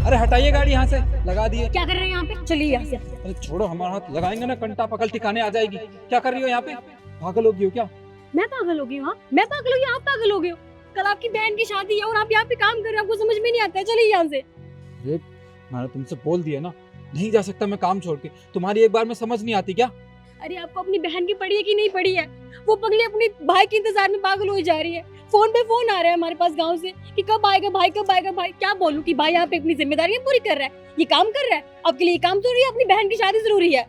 अरे हटाइए गाड़ी यहाँ से, लगा दिए। क्या कर रहे हैं यहाँ पे? चलिए यहाँ से। अरे छोड़ो, हमारा हाथ लगाएंगे ना कंटा पकड़ ठिकाने आ जाएगी। क्या कर रही हो यहाँ पे? पागल होगी हो क्या? मैं पागल हो गई हूँ? हाँ, मैं पागल हो गई, आप पागल हो गए हो? कल आपकी बहन की शादी है और आप यहाँ पे काम कर रहे हो, आपको समझ में नहीं आता है? चलिए यहाँ से। अरे मैंने तुमसे बोल दिया ना, नहीं जा सकता मैं काम छोड़ के। तुम्हारी एक बार में समझ नहीं आती क्या? अरे आपको अपनी बहन की पड़ी है कि नहीं पड़ी है? वो पगली अपने भाई के इंतजार में पागल हो जा रही है। फोन पे फोन आ रहा है हमारे पास गांव से कि कब आएगा भाई, कब आएगा भाई। क्या बोलूं कि भाई यहाँ पे अपनी जिम्मेदारियां पूरी कर रहा है, ये काम कर रहा है। आपके लिए काम जरूरी है, अपनी बहन की शादी जरूरी है।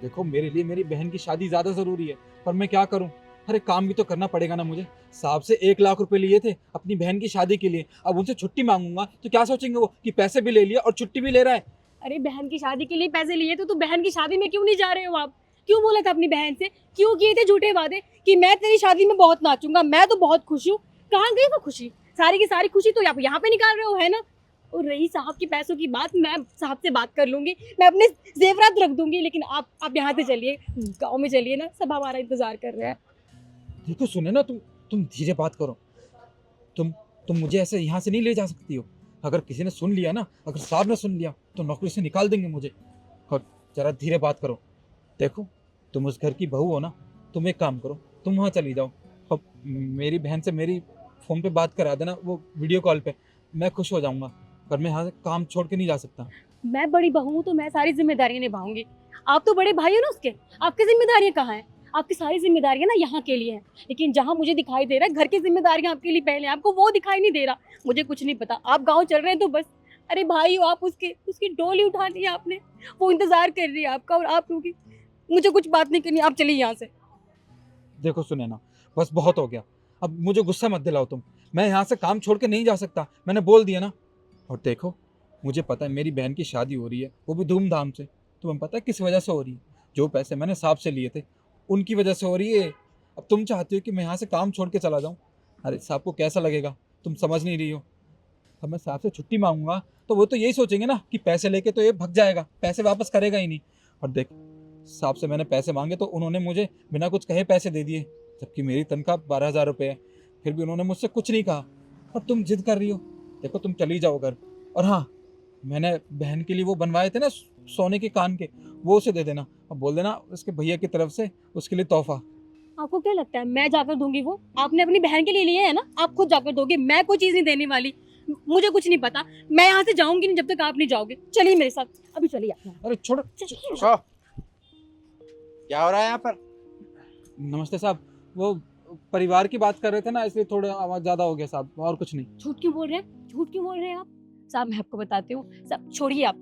देखो, मेरे लिए मेरी बहन की शादी ज्यादा जरूरी है, पर मैं क्या करूं? अरे काम भी तो करना पड़ेगा ना मुझे। साहब से 1 लाख रुपए लिए थे अपनी बहन की शादी के लिए, अब उनसे छुट्टी मांगूंगा तो क्या सोचेंगे वो कि पैसे भी ले लिया और छुट्टी भी ले रहा है। अरे बहन की शादी के लिए पैसे लिए तो बहन की शादी में क्यों नहीं जा रहे हो आप? क्यों बोला था अपनी बहन से? क्यों किए थे झूठे वादे कि मैं तेरी शादी में बहुत नाचूंगा, मैं तो बहुत खुश हूँ? कहाँ गई वो खुशी? सारी की सारी खुशी तो आप यहाँ पे निकाल रहे हो, है ना? और रही साहब के पैसों की बात, मैं साहब से बात कर लूंगी, मैं अपने जेवरात रख दूंगी, लेकिन आप यहाँ से चलिए, गाँव में चलिए ना, सब हमारा इंतजार कर रहे हैं। देखो सुने ना, तुम धीरे बात करो। तुम तुम मुझे ऐसे यहाँ से नहीं ले जा सकती हो। अगर किसी ने सुन लिया ना, अगर साहब ने सुन लिया तो नौकरी से निकाल देंगे मुझे। और जरा धीरे बात करो। देखो, तुम उस घर की बहू हो ना, तुम एक काम करो, तुम वहाँ चली जाओ और मेरी बहन से मेरी फ़ोन पे बात करा देना, वो वीडियो कॉल पे। मैं खुश हो जाऊँगा, पर मैं यहाँ से काम छोड़ के नहीं जा सकता। मैं बड़ी बहू हूँ तो मैं सारी जिम्मेदारियां निभाऊंगी। आप तो बड़े भाई हो ना उसके, आपकी जिम्मेदारियां कहाँ हैं? आपकी सारी जिम्मेदारियां ना यहाँ के लिए हैं, लेकिन जहाँ मुझे दिखाई दे रहा है घर की जिम्मेदारियां आपके लिए पहले हैं, आपको वो दिखाई नहीं दे रहा। मुझे कुछ नहीं पता, आप गाँव चल रहे हैं तो बस। अरे भाई हो आप, उसके उसकी डोली उठा ली है आपने, वो इंतजार कर रही है आपका, और आप क्योंकि मुझे कुछ बात नहीं करनी, आप चलिए यहाँ से। देखो सुने ना, बस बहुत हो गया। अब मुझे गुस्सा मत दिलाओ तुम। मैं यहाँ से काम छोड़ के नहीं जा सकता, मैंने बोल दिया ना। और देखो, मुझे पता है मेरी बहन की शादी हो रही है, वो भी धूमधाम से। तुम्हें पता है किस वजह से हो रही है? जो पैसे मैंने साहब से लिए थे उनकी वजह से हो रही है। अब तुम चाहती हो कि मैं यहाँ से काम छोड़ के चला जाऊँ? अरे साहब को कैसा लगेगा, तुम समझ नहीं रही हो। अब मैं साहब से छुट्टी मांगूंगा तो वो तो यही सोचेंगे ना कि पैसे लेके तो ये भग जाएगा, पैसे वापस करेगा ही नहीं। और देख, साहब से मैंने पैसे मांगे तो उन्होंने मुझे बिना कुछ कहे पैसे दे दिए, जबकि मेरी तनख्वाह 12,000 रुपये है। फिर भी उन्होंने मुझसे कुछ नहीं कहा। और तुम जिद कर रही हो। देखो, तुम चली जाओ घर। और हाँ, मैंने बहन के लिए वो बनवाए थे ना सोने के कान के, वो उसे दे देना और बोल देना उसके भैया की तरफ से उसके लिए तोहफा। आपको क्या लगता है मैं जाकर दूंगी? वो आपने अपनी बहन के लिए लिए है ना, आप खुद जाकर दोगे, मैं कोई चीज नहीं देने वाली। मुझे कुछ नहीं पता, मैं यहाँ से जाऊंगी नहीं जब तक आप नहीं जाओगे। चलिए मेरे साथ, अभी चलिए आप यहाँ। अरे छोड़। चलिए। रुको, क्या हो रहा है यहाँ पर? नमस्ते साहब, वो परिवार की बात कर रहे थे ना, इसलिए थोड़ा आवाज़ ज़्यादा हो गया साहब, और कुछ नहीं। झूठ क्यों बोल रहे हैं? झूठ क्यों बोल रहे हैं आप? साहब मैं आपको बताती हूँ, साहब छोड़िए आप।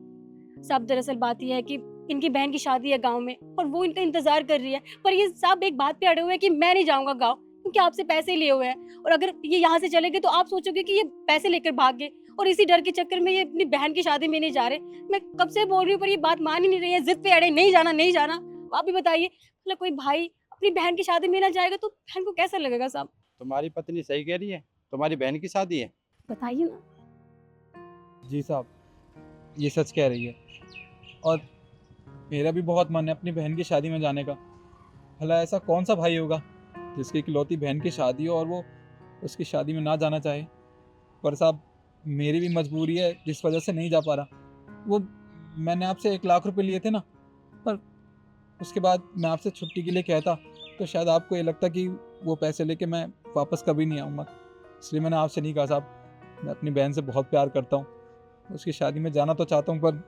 साहब दरअसल बात यह है कि इनकी बहन की शादी है गांव में और वो इनका इंतजार कर रही है, पर ये साहब एक बात पे अड़े हुए हैं कि मैं नहीं जाऊंगा गांव, क्योंकि आपसे पैसे लिए हुए हैं, और अगर ये यहाँ से चले गए तो आप सोचोगे कि ये पैसे लेकर भाग गए, और इसी डर के चक्कर में ये अपनी बहन की शादी में नहीं जा रहे। मैं कब से बोल रही हूँ पर ये बात मान ही नहीं रही है, जिद पे अड़े, नहीं जाना नहीं जाना। आप भी बताइए, मतलब कोई भाई अपनी बहन की शादी में ना जाएगा तो बहन को कैसा लगेगा? साहब तुम्हारी पत्नी सही कह रही है, तुम्हारी बहन की शादी है। बताइए ना। जी साहब, ये सच कह रही है। और मेरा भी बहुत मन है अपनी बहन की शादी में जाने का। भला ऐसा कौन सा भाई होगा जिसकी इकलौती बहन की शादी हो और वो उसकी शादी में ना जाना चाहे? पर साहब, मेरी भी मजबूरी है जिस वजह से नहीं जा पा रहा। वो मैंने आपसे 1 लाख रुपए लिए थे ना, पर उसके बाद मैं आपसे छुट्टी के लिए कहता तो शायद आपको ये लगता कि वो पैसे लेके मैं वापस कभी नहीं आऊँगा। इसलिए मैंने आपसे नहीं कहा साहब। मैं अपनी बहन से बहुत प्यार करता हूँ, उसकी शादी में जाना तो चाहता हूँ, पर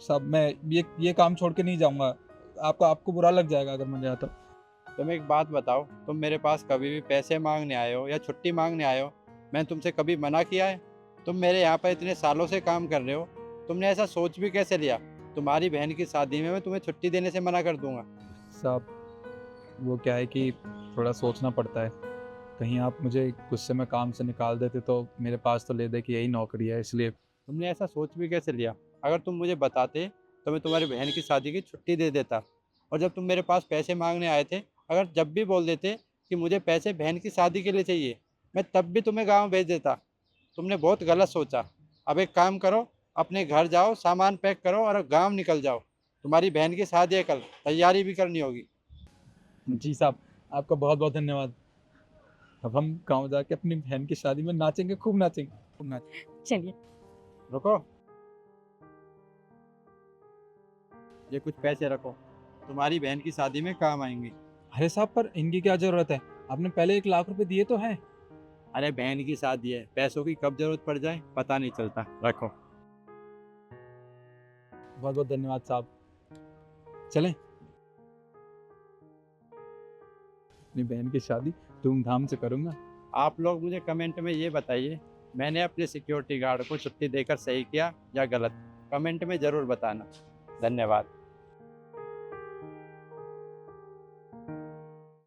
साहब मैं ये काम छोड़ के नहीं जाऊँगा। आपको बुरा लग जाएगा अगर मैं गया तो। तुम एक बात बताओ, तुम मेरे पास कभी भी पैसे मांगने आए हो या छुट्टी मांगने आए हो, मैंने तुमसे कभी मना किया है? तुम मेरे यहाँ पर इतने सालों से काम कर रहे हो, तुमने ऐसा सोच भी कैसे लिया तुम्हारी बहन की शादी में मैं तुम्हें छुट्टी देने से मना कर दूंगा? साहब, वो क्या है कि थोड़ा सोचना पड़ता है। कहीं आप मुझे गुस्से में काम से निकाल देते तो मेरे पास तो ले दे कि यही नौकरी है, इसलिए। तुमने ऐसा सोच भी कैसे लिया? अगर तुम मुझे बताते तो मैं तुम्हारी बहन की शादी की छुट्टी दे देता। और जब तुम मेरे पास पैसे मांगने आए थे, अगर जब भी बोल देते कि मुझे पैसे बहन की शादी के लिए चाहिए, मैं तब भी तुम्हें गांव भेज देता। तुमने बहुत गलत सोचा। अब एक काम करो, अपने घर जाओ, सामान पैक करो और गांव निकल जाओ। तुम्हारी बहन की शादी है कल, तैयारी भी करनी होगी। जी साहब, आपका बहुत बहुत धन्यवाद। अब हम गांव जाके अपनी बहन की शादी में नाचेंगे, खूब नाचेंगे, खूब नाचेंगे। चलिए। रुको, ये कुछ पैसे रखो, तुम्हारी बहन की शादी में काम आएंगे। अरे साहब, पर इनकी क्या ज़रूरत है? आपने पहले 1 लाख रुपए दिए तो हैं। अरे बहन की शादी है, पैसों की कब जरूरत पड़ जाए पता नहीं चलता। रखो। बहुत बहुत धन्यवाद साहब। चलें? अपनी बहन की शादी धूमधाम से करूँगा। आप लोग मुझे कमेंट में ये बताइए, मैंने अपने सिक्योरिटी गार्ड को छुट्टी देकर सही किया या गलत? कमेंट में ज़रूर बताना। धन्यवाद।